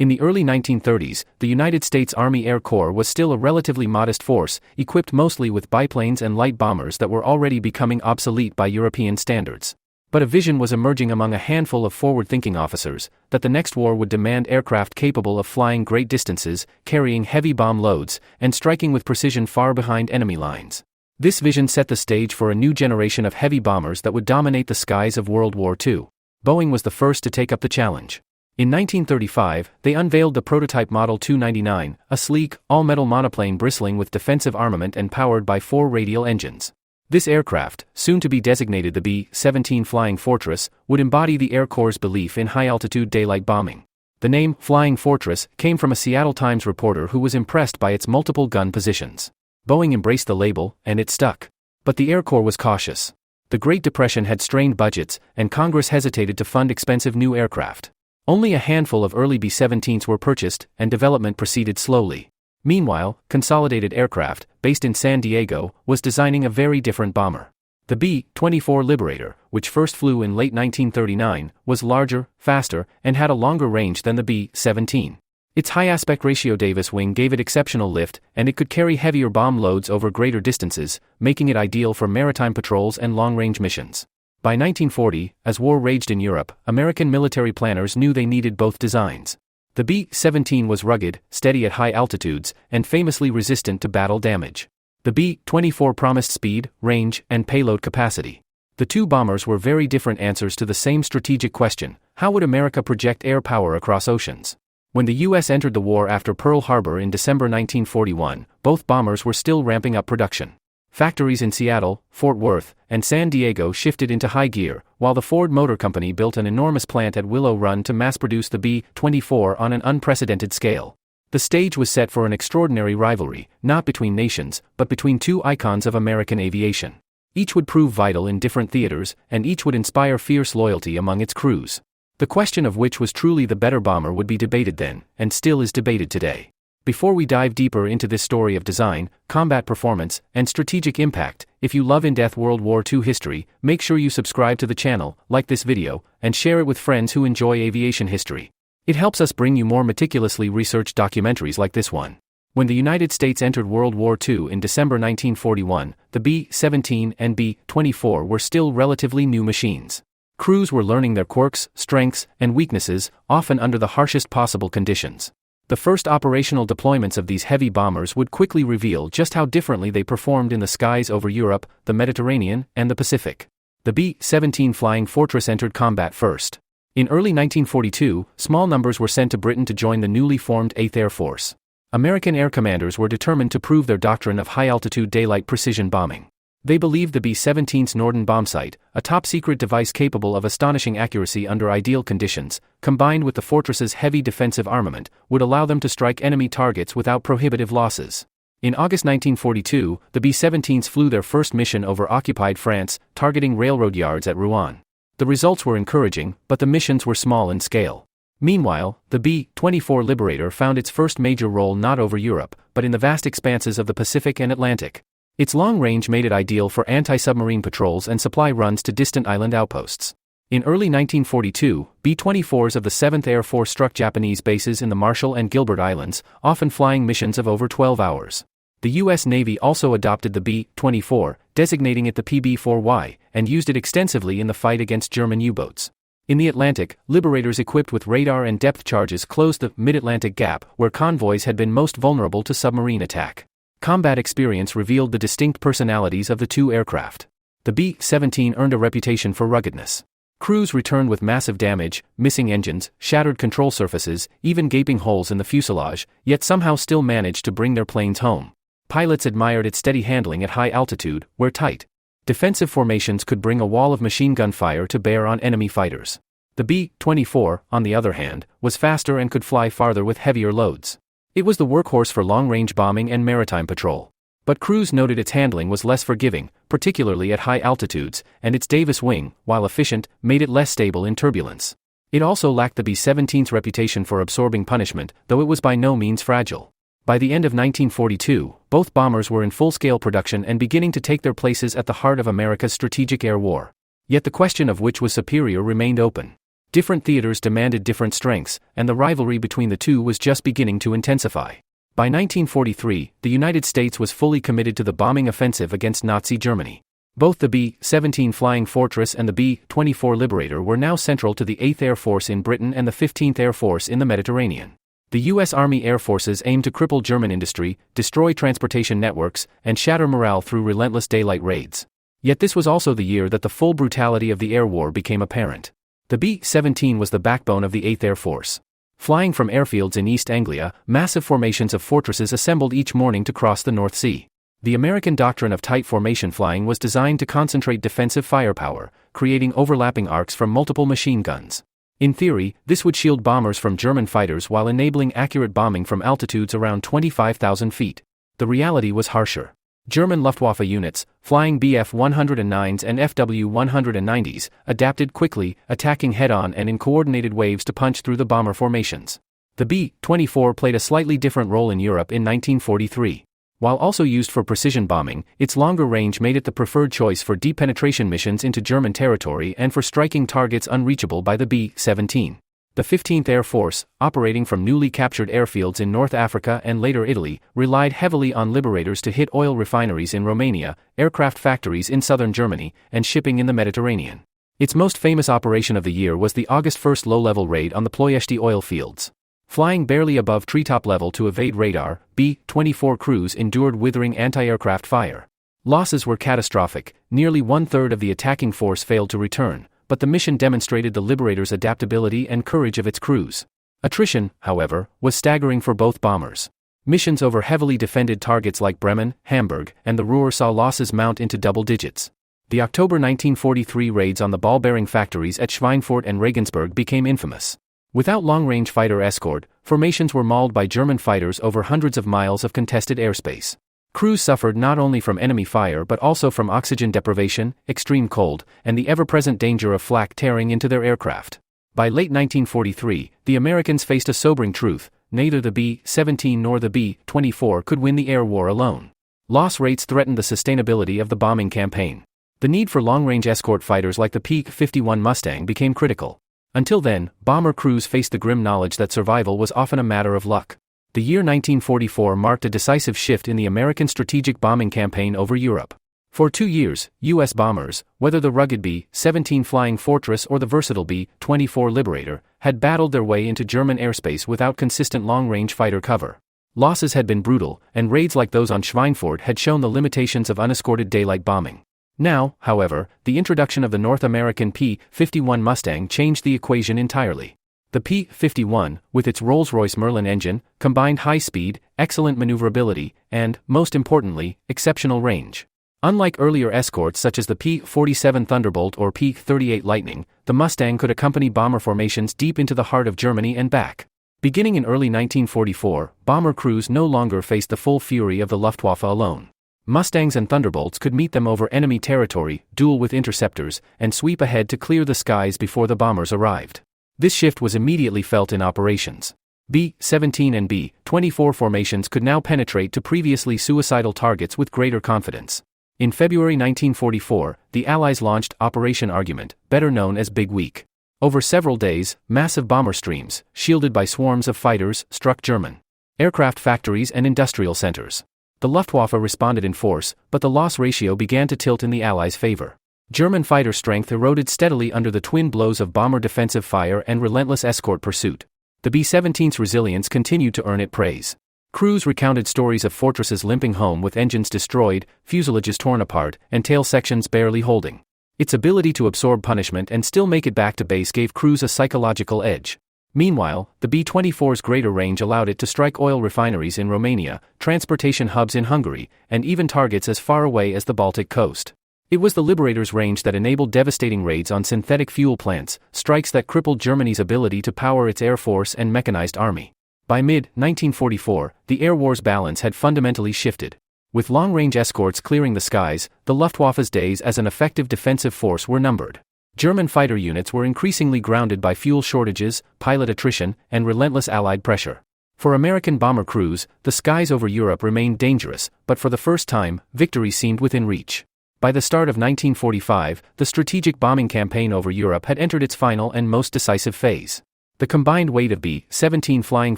In the early 1930s, the United States Army Air Corps was still a relatively modest force, equipped mostly with biplanes and light bombers that were already becoming obsolete by European standards. But a vision was emerging among a handful of forward-thinking officers, that the next war would demand aircraft capable of flying great distances, carrying heavy bomb loads, and striking with precision far behind enemy lines. This vision set the stage for a new generation of heavy bombers that would dominate the skies of World War II. Boeing was the first to take up the challenge. In 1935, they unveiled the prototype Model 299, a sleek, all-metal monoplane bristling with defensive armament and powered by 4 radial engines. This aircraft, soon to be designated the B-17 Flying Fortress, would embody the Air Corps' belief in high-altitude daylight bombing. The name, Flying Fortress, came from a Seattle Times reporter who was impressed by its multiple gun positions. Boeing embraced the label, and it stuck. But the Air Corps was cautious. The Great Depression had strained budgets, and Congress hesitated to fund expensive new aircraft. Only a handful of early B-17s were purchased, and development proceeded slowly. Meanwhile, Consolidated Aircraft, based in San Diego, was designing a very different bomber. The B-24 Liberator, which first flew in late 1939, was larger, faster, and had a longer range than the B-17. Its high aspect ratio Davis wing gave it exceptional lift, and it could carry heavier bomb loads over greater distances, making it ideal for maritime patrols and long-range missions. By 1940, as war raged in Europe, American military planners knew they needed both designs. The B-17 was rugged, steady at high altitudes, and famously resistant to battle damage. The B-24 promised speed, range, and payload capacity. The two bombers were very different answers to the same strategic question: how would America project air power across oceans? When the U.S. entered the war after Pearl Harbor in December 1941, both bombers were still ramping up production. Factories in Seattle, Fort Worth, and San Diego shifted into high gear, while the Ford Motor Company built an enormous plant at Willow Run to mass-produce the B-24 on an unprecedented scale. The stage was set for an extraordinary rivalry, not between nations, but between two icons of American aviation. Each would prove vital in different theaters, and each would inspire fierce loyalty among its crews. The question of which was truly the better bomber would be debated then, and still is debated today. Before we dive deeper into this story of design, combat performance, and strategic impact, if you love in-depth World War II history, make sure you subscribe to the channel, like this video, and share it with friends who enjoy aviation history. It helps us bring you more meticulously researched documentaries like this one. When the United States entered World War II in December 1941, the B-17 and B-24 were still relatively new machines. Crews were learning their quirks, strengths, and weaknesses, often under the harshest possible conditions. The first operational deployments of these heavy bombers would quickly reveal just how differently they performed in the skies over Europe, the Mediterranean, and the Pacific. The B-17 Flying Fortress entered combat first. In early 1942, small numbers were sent to Britain to join the newly formed 8th Air Force. American air commanders were determined to prove their doctrine of high-altitude daylight precision bombing. They believed the B-17's Norden bombsight, a top-secret device capable of astonishing accuracy under ideal conditions, combined with the fortress's heavy defensive armament, would allow them to strike enemy targets without prohibitive losses. In August 1942, the B-17s flew their first mission over occupied France, targeting railroad yards at Rouen. The results were encouraging, but the missions were small in scale. Meanwhile, the B-24 Liberator found its first major role not over Europe, but in the vast expanses of the Pacific and Atlantic. Its long range made it ideal for anti-submarine patrols and supply runs to distant island outposts. In early 1942, B-24s of the 7th Air Force struck Japanese bases in the Marshall and Gilbert Islands, often flying missions of over 12 hours. The U.S. Navy also adopted the B-24, designating it the PB-4Y, and used it extensively in the fight against German U-boats. In the Atlantic, Liberators equipped with radar and depth charges closed the Mid-Atlantic Gap, where convoys had been most vulnerable to submarine attack. Combat experience revealed the distinct personalities of the two aircraft. The B-17 earned a reputation for ruggedness. Crews returned with massive damage, missing engines, shattered control surfaces, even gaping holes in the fuselage, yet somehow still managed to bring their planes home. Pilots admired its steady handling at high altitude, where tight defensive formations could bring a wall of machine gun fire to bear on enemy fighters. The B-24, on the other hand, was faster and could fly farther with heavier loads. It was the workhorse for long-range bombing and maritime patrol. But crews noted its handling was less forgiving, particularly at high altitudes, and its Davis wing, while efficient, made it less stable in turbulence. It also lacked the B-17's reputation for absorbing punishment, though it was by no means fragile. By the end of 1942, both bombers were in full-scale production and beginning to take their places at the heart of America's strategic air war. Yet the question of which was superior remained open. Different theaters demanded different strengths, and the rivalry between the two was just beginning to intensify. By 1943, the United States was fully committed to the bombing offensive against Nazi Germany. Both the B-17 Flying Fortress and the B-24 Liberator were now central to the 8th Air Force in Britain and the 15th Air Force in the Mediterranean. The U.S. Army Air Forces aimed to cripple German industry, destroy transportation networks, and shatter morale through relentless daylight raids. Yet this was also the year that the full brutality of the air war became apparent. The B-17 was the backbone of the 8th Air Force. Flying from airfields in East Anglia, massive formations of fortresses assembled each morning to cross the North Sea. The American doctrine of tight formation flying was designed to concentrate defensive firepower, creating overlapping arcs from multiple machine guns. In theory, this would shield bombers from German fighters while enabling accurate bombing from altitudes around 25,000 feet. The reality was harsher. German Luftwaffe units, flying Bf-109s and Fw-190s, adapted quickly, attacking head-on and in coordinated waves to punch through the bomber formations. The B-24 played a slightly different role in Europe in 1943. While also used for precision bombing, its longer range made it the preferred choice for deep penetration missions into German territory and for striking targets unreachable by the B-17. The 15th Air Force, operating from newly captured airfields in North Africa and later Italy, relied heavily on Liberators to hit oil refineries in Romania, aircraft factories in southern Germany, and shipping in the Mediterranean. Its most famous operation of the year was the August 1 low-level raid on the Ploiești oil fields. Flying barely above treetop level to evade radar, B-24 crews endured withering anti-aircraft fire. Losses were catastrophic, nearly one-third of the attacking force failed to return, but the mission demonstrated the Liberator's adaptability and courage of its crews. Attrition, however, was staggering for both bombers. Missions over heavily defended targets like Bremen, Hamburg, and the Ruhr saw losses mount into double digits. The October 1943 raids on the ball-bearing factories at Schweinfurt and Regensburg became infamous. Without long-range fighter escort, formations were mauled by German fighters over hundreds of miles of contested airspace. Crews suffered not only from enemy fire but also from oxygen deprivation, extreme cold, and the ever-present danger of flak tearing into their aircraft. By late 1943, the Americans faced a sobering truth: neither the B-17 nor the B-24 could win the air war alone. Loss rates threatened the sustainability of the bombing campaign. The need for long-range escort fighters like the P-51 Mustang became critical. Until then, bomber crews faced the grim knowledge that survival was often a matter of luck. The year 1944 marked a decisive shift in the American strategic bombing campaign over Europe. For 2 years, U.S. bombers, whether the rugged B-17 Flying Fortress or the versatile B-24 Liberator, had battled their way into German airspace without consistent long-range fighter cover. Losses had been brutal, and raids like those on Schweinfurt had shown the limitations of unescorted daylight bombing. Now, however, the introduction of the North American P-51 Mustang changed the equation entirely. The P-51, with its Rolls-Royce Merlin engine, combined high speed, excellent maneuverability, and, most importantly, exceptional range. Unlike earlier escorts such as the P-47 Thunderbolt or P-38 Lightning, the Mustang could accompany bomber formations deep into the heart of Germany and back. Beginning in early 1944, bomber crews no longer faced the full fury of the Luftwaffe alone. Mustangs and Thunderbolts could meet them over enemy territory, duel with interceptors, and sweep ahead to clear the skies before the bombers arrived. This shift was immediately felt in operations. B-17 and B-24 formations could now penetrate to previously suicidal targets with greater confidence. In February 1944, the Allies launched Operation Argument, better known as Big Week. Over several days, massive bomber streams, shielded by swarms of fighters, struck German aircraft factories and industrial centers. The Luftwaffe responded in force, but the loss ratio began to tilt in the Allies' favor. German fighter strength eroded steadily under the twin blows of bomber defensive fire and relentless escort pursuit. The B-17's resilience continued to earn it praise. Crews recounted stories of fortresses limping home with engines destroyed, fuselages torn apart, and tail sections barely holding. Its ability to absorb punishment and still make it back to base gave crews a psychological edge. Meanwhile, the B-24's greater range allowed it to strike oil refineries in Romania, transportation hubs in Hungary, and even targets as far away as the Baltic coast. It was the Liberator's range that enabled devastating raids on synthetic fuel plants, strikes that crippled Germany's ability to power its air force and mechanized army. By mid-1944, the air war's balance had fundamentally shifted. With long-range escorts clearing the skies, the Luftwaffe's days as an effective defensive force were numbered. German fighter units were increasingly grounded by fuel shortages, pilot attrition, and relentless Allied pressure. For American bomber crews, the skies over Europe remained dangerous, but for the first time, victory seemed within reach. By the start of 1945, the strategic bombing campaign over Europe had entered its final and most decisive phase. The combined weight of B-17 flying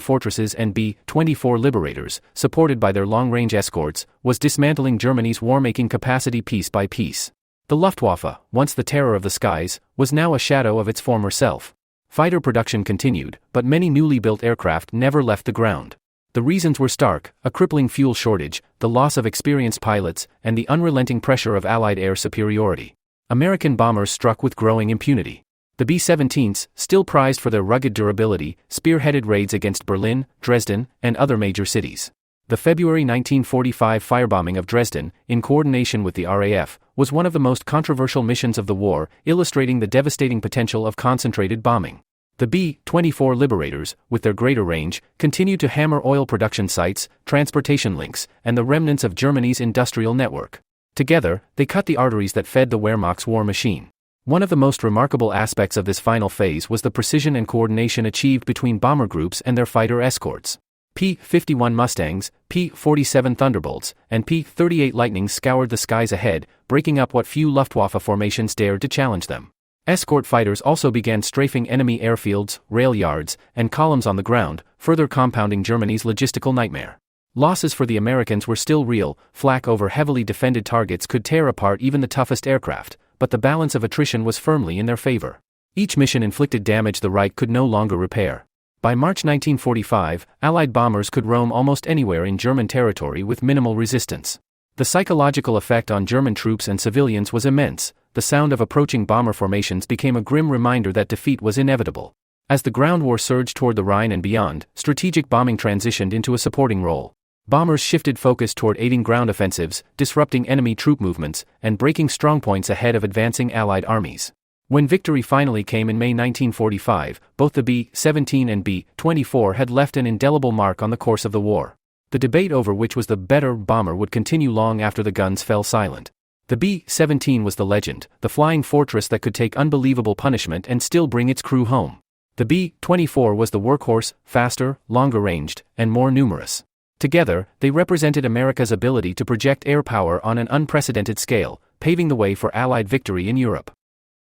fortresses and B-24 Liberators, supported by their long-range escorts, was dismantling Germany's war-making capacity piece by piece. The Luftwaffe, once the terror of the skies, was now a shadow of its former self. Fighter production continued, but many newly built aircraft never left the ground. The reasons were stark: a crippling fuel shortage, the loss of experienced pilots, and the unrelenting pressure of Allied air superiority. American bombers struck with growing impunity. The B-17s, still prized for their rugged durability, spearheaded raids against Berlin, Dresden, and other major cities. The February 1945 firebombing of Dresden, in coordination with the RAF, was one of the most controversial missions of the war, illustrating the devastating potential of concentrated bombing. The B-24 Liberators, with their greater range, continued to hammer oil production sites, transportation links, and the remnants of Germany's industrial network. Together, they cut the arteries that fed the Wehrmacht's war machine. One of the most remarkable aspects of this final phase was the precision and coordination achieved between bomber groups and their fighter escorts. P-51 Mustangs, P-47 Thunderbolts, and P-38 Lightnings scoured the skies ahead, breaking up what few Luftwaffe formations dared to challenge them. Escort fighters also began strafing enemy airfields, rail yards, and columns on the ground, further compounding Germany's logistical nightmare. Losses for the Americans were still real. Flak over heavily defended targets could tear apart even the toughest aircraft, but the balance of attrition was firmly in their favor. Each mission inflicted damage the Reich could no longer repair. By March 1945, Allied bombers could roam almost anywhere in German territory with minimal resistance. The psychological effect on German troops and civilians was immense. The sound of approaching bomber formations became a grim reminder that defeat was inevitable. As the ground war surged toward the Rhine and beyond, strategic bombing transitioned into a supporting role. Bombers shifted focus toward aiding ground offensives, disrupting enemy troop movements, and breaking strongpoints ahead of advancing Allied armies. When victory finally came in May 1945, both the B-17 and B-24 had left an indelible mark on the course of the war. The debate over which was the better bomber would continue long after the guns fell silent. The B-17 was the legend, the flying fortress that could take unbelievable punishment and still bring its crew home. The B-24 was the workhorse, faster, longer-ranged, and more numerous. Together, they represented America's ability to project air power on an unprecedented scale, paving the way for Allied victory in Europe.